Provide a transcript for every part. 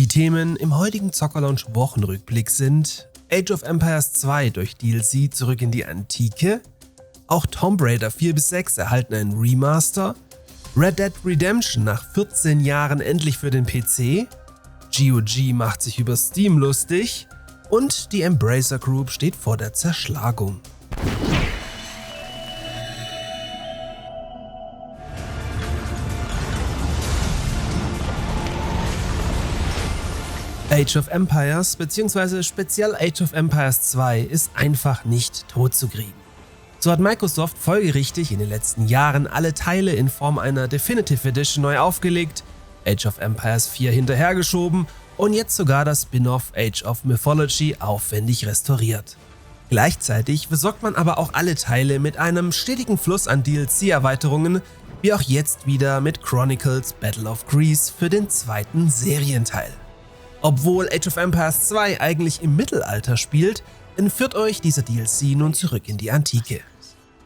Die Themen im heutigen Zocker-Lounge Wochenrückblick sind Age of Empires 2 durch DLC zurück in die Antike, auch Tomb Raider 4-6 erhalten einen Remaster, Red Dead Redemption nach 14 Jahren endlich für den PC, GOG macht sich über Steam lustig und die Embracer Group steht vor der Zerschlagung. Age of Empires bzw. speziell Age of Empires 2 ist einfach nicht totzukriegen. So hat Microsoft folgerichtig in den letzten Jahren alle Teile in Form einer Definitive Edition neu aufgelegt, Age of Empires 4 hinterhergeschoben und jetzt sogar das Spin-off Age of Mythology aufwendig restauriert. Gleichzeitig versorgt man aber auch alle Teile mit einem stetigen Fluss an DLC-Erweiterungen, wie auch jetzt wieder mit Chronicles Battle of Greece für den zweiten Serienteil. Obwohl Age of Empires 2 eigentlich im Mittelalter spielt, entführt euch dieser DLC nun zurück in die Antike.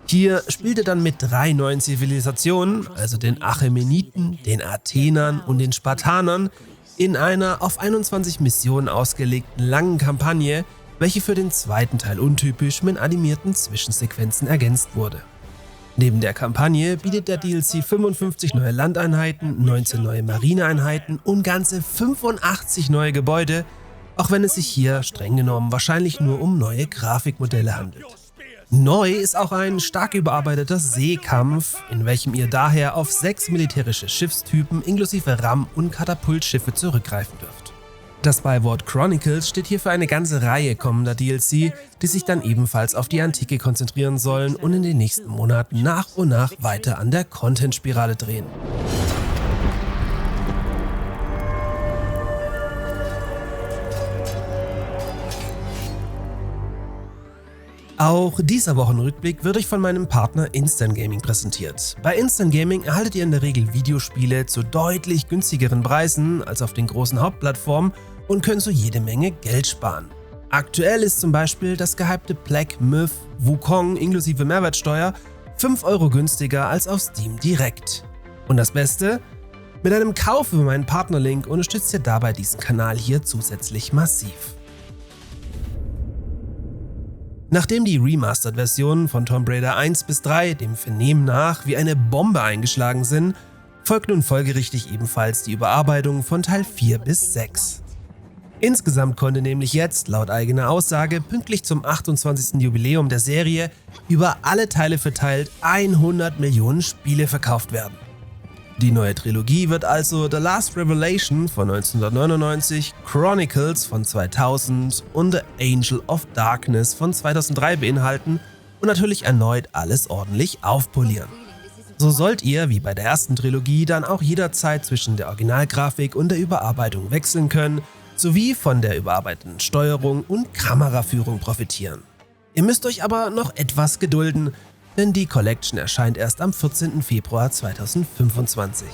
Hier spielt ihr dann mit 3 neuen Zivilisationen, also den Achämeniden, den Athenern und den Spartanern, in einer auf 21 Missionen ausgelegten langen Kampagne, welche für den zweiten Teil untypisch mit animierten Zwischensequenzen ergänzt wurde. Neben der Kampagne bietet der DLC 55 neue Landeinheiten, 19 neue Marineeinheiten und ganze 85 neue Gebäude, auch wenn es sich hier streng genommen wahrscheinlich nur um neue Grafikmodelle handelt. Neu ist auch ein stark überarbeiteter Seekampf, in welchem ihr daher auf 6 militärische Schiffstypen inklusive Ram- und Katapultschiffe zurückgreifen dürft. Das Beiwort Chronicles steht hier für eine ganze Reihe kommender DLC, die sich dann ebenfalls auf die Antike konzentrieren sollen und in den nächsten Monaten nach und nach weiter an der Content-Spirale drehen. Auch dieser Wochenrückblick wird euch von meinem Partner Instant Gaming präsentiert. Bei Instant Gaming erhaltet ihr in der Regel Videospiele zu deutlich günstigeren Preisen als auf den großen Hauptplattformen und könnt so jede Menge Geld sparen. Aktuell ist zum Beispiel das gehypte Black Myth Wukong inklusive Mehrwertsteuer 5 € günstiger als auf Steam direkt. Und das Beste? Mit einem Kauf über meinen Partnerlink unterstützt ihr dabei diesen Kanal hier zusätzlich massiv. Nachdem die Remastered-Versionen von Tomb Raider 1-3 dem Vernehmen nach wie eine Bombe eingeschlagen sind, folgt nun folgerichtig ebenfalls die Überarbeitung von Teil 4-6. Insgesamt konnte nämlich jetzt, laut eigener Aussage, pünktlich zum 28. Jubiläum der Serie über alle Teile verteilt 100 Millionen Spiele verkauft werden. Die neue Trilogie wird also The Last Revelation von 1999, Chronicles von 2000 und The Angel of Darkness von 2003 beinhalten und natürlich erneut alles ordentlich aufpolieren. So sollt ihr, wie bei der ersten Trilogie, dann auch jederzeit zwischen der Originalgrafik und der Überarbeitung wechseln können, sowie von der überarbeiteten Steuerung und Kameraführung profitieren. Ihr müsst euch aber noch etwas gedulden, denn die Collection erscheint erst am 14. Februar 2025.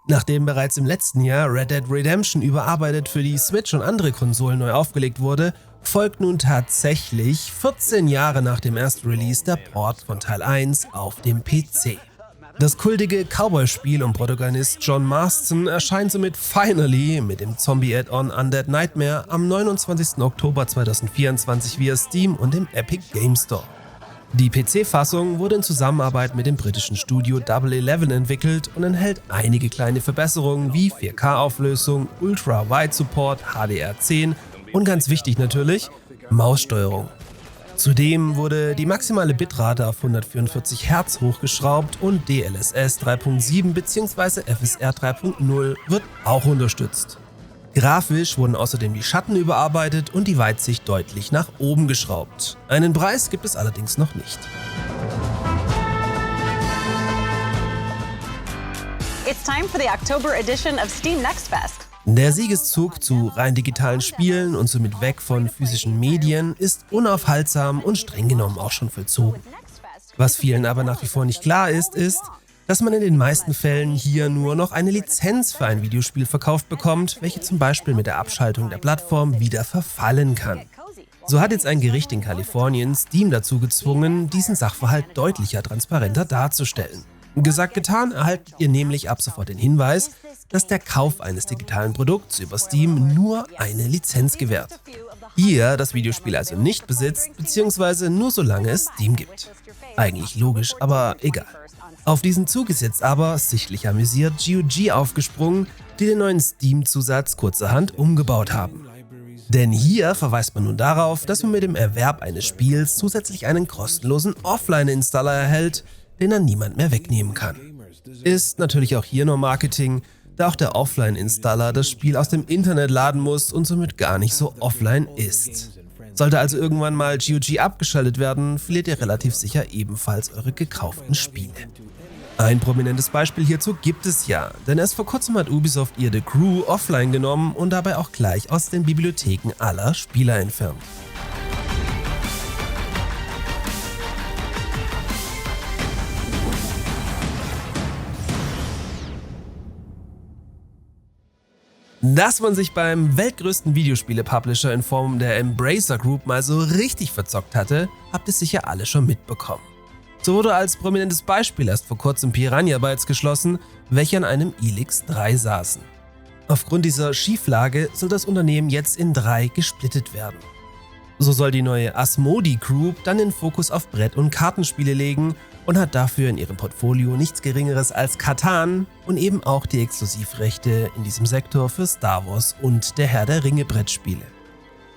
Nachdem bereits im letzten Jahr Red Dead Redemption überarbeitet für die Switch und andere Konsolen neu aufgelegt wurde, folgt nun tatsächlich 14 Jahre nach dem ersten Release der Port von Teil 1 auf dem PC. Das kultige Cowboy-Spiel um Protagonist John Marston erscheint somit finally mit dem Zombie-Add-on Undead Nightmare am 29. Oktober 2024 via Steam und dem Epic Game Store. Die PC-Fassung wurde in Zusammenarbeit mit dem britischen Studio Double Eleven entwickelt und enthält einige kleine Verbesserungen wie 4K-Auflösung, Ultra-Wide-Support, HDR10 und ganz wichtig natürlich, Maussteuerung. Zudem wurde die maximale Bitrate auf 144 Hz hochgeschraubt und DLSS 3.7 bzw. FSR 3.0 wird auch unterstützt. Grafisch wurden außerdem die Schatten überarbeitet und die Weitsicht deutlich nach oben geschraubt. Einen Preis gibt es allerdings noch nicht. It's time for the October edition of Steam Next Fest. Der Siegeszug zu rein digitalen Spielen und somit weg von physischen Medien ist unaufhaltsam und streng genommen auch schon vollzogen. Was vielen aber nach wie vor nicht klar ist, dass man in den meisten Fällen hier nur noch eine Lizenz für ein Videospiel verkauft bekommt, welche zum Beispiel mit der Abschaltung der Plattform wieder verfallen kann. So hat jetzt ein Gericht in Kalifornien Steam dazu gezwungen, diesen Sachverhalt deutlicher transparenter darzustellen. Gesagt, getan, erhaltet ihr nämlich ab sofort den Hinweis, dass der Kauf eines digitalen Produkts über Steam nur eine Lizenz gewährt. Ihr das Videospiel also nicht besitzt, beziehungsweise nur solange es Steam gibt. Eigentlich logisch, aber egal. Auf diesen Zug ist jetzt aber, sichtlich amüsiert, GOG aufgesprungen, die den neuen Steam-Zusatz kurzerhand umgebaut haben. Denn hier verweist man nun darauf, dass man mit dem Erwerb eines Spiels zusätzlich einen kostenlosen Offline-Installer erhält, den dann niemand mehr wegnehmen kann. Ist natürlich auch hier nur Marketing, da auch der Offline-Installer das Spiel aus dem Internet laden muss und somit gar nicht so offline ist. Sollte also irgendwann mal GOG abgeschaltet werden, verliert ihr relativ sicher ebenfalls eure gekauften Spiele. Ein prominentes Beispiel hierzu gibt es ja, denn erst vor kurzem hat Ubisoft ihr The Crew offline genommen und dabei auch gleich aus den Bibliotheken aller Spieler entfernt. Dass man sich beim weltgrößten Videospiele-Publisher in Form der Embracer Group mal so richtig verzockt hatte, habt ihr sicher alle schon mitbekommen. So wurde als prominentes Beispiel erst vor kurzem Piranha Bytes geschlossen, welche an einem Elix 3 saßen. Aufgrund dieser Schieflage soll das Unternehmen jetzt in 3 gesplittet werden. So soll die neue Asmodee Group dann den Fokus auf Brett- und Kartenspiele legen und hat dafür in ihrem Portfolio nichts Geringeres als Catan und eben auch die Exklusivrechte in diesem Sektor für Star Wars und der Herr der Ringe Brettspiele.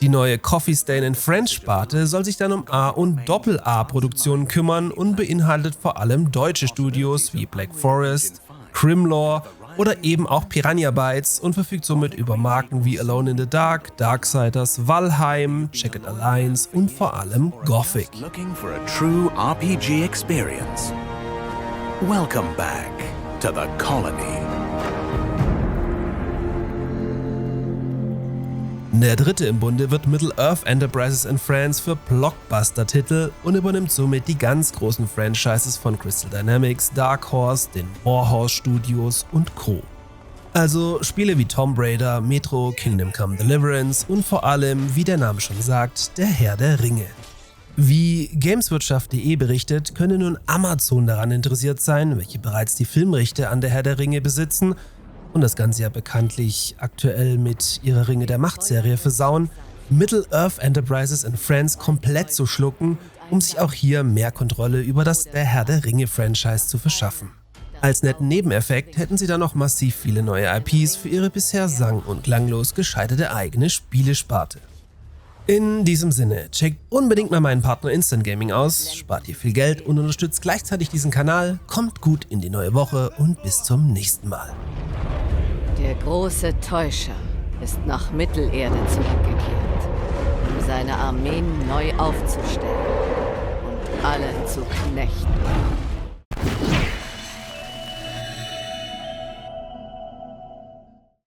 Die neue Coffee Stain & Friends Sparte soll sich dann um A- und Doppel-A-Produktionen kümmern und beinhaltet vor allem deutsche Studios wie Black Forest, Grimlore oder eben auch Piranha Bytes und verfügt somit über Marken wie Alone in the Dark, Darksiders, Valheim, Checked Alliance und vor allem Gothic. Looking for a true RPG experience? Welcome back to the Colony. Der dritte im Bunde wird Middle-earth Enterprises & Friends für Blockbuster-Titel und übernimmt somit die ganz großen Franchises von Crystal Dynamics, Dark Horse, den Warhorse Studios und Co. Also Spiele wie Tomb Raider, Metro, Kingdom Come Deliverance und vor allem, wie der Name schon sagt, der Herr der Ringe. Wie Gameswirtschaft.de berichtet, könne nun Amazon daran interessiert sein, welche bereits die Filmrechte an der Herr der Ringe besitzen und das Ganze ja bekanntlich aktuell mit ihrer Ringe der Macht-Serie versauen, Middle-earth Enterprises & Friends komplett zu schlucken, um sich auch hier mehr Kontrolle über das Der Herr der Ringe-Franchise zu verschaffen. Als netten Nebeneffekt hätten sie dann noch massiv viele neue IPs für ihre bisher sang- und klanglos gescheiterte eigene Spielesparte. In diesem Sinne, checkt unbedingt mal meinen Partner Instant Gaming aus, spart ihr viel Geld und unterstützt gleichzeitig diesen Kanal, kommt gut in die neue Woche und bis zum nächsten Mal. Der große Täuscher ist nach Mittelerde zurückgekehrt, um seine Armeen neu aufzustellen und alle zu knechten.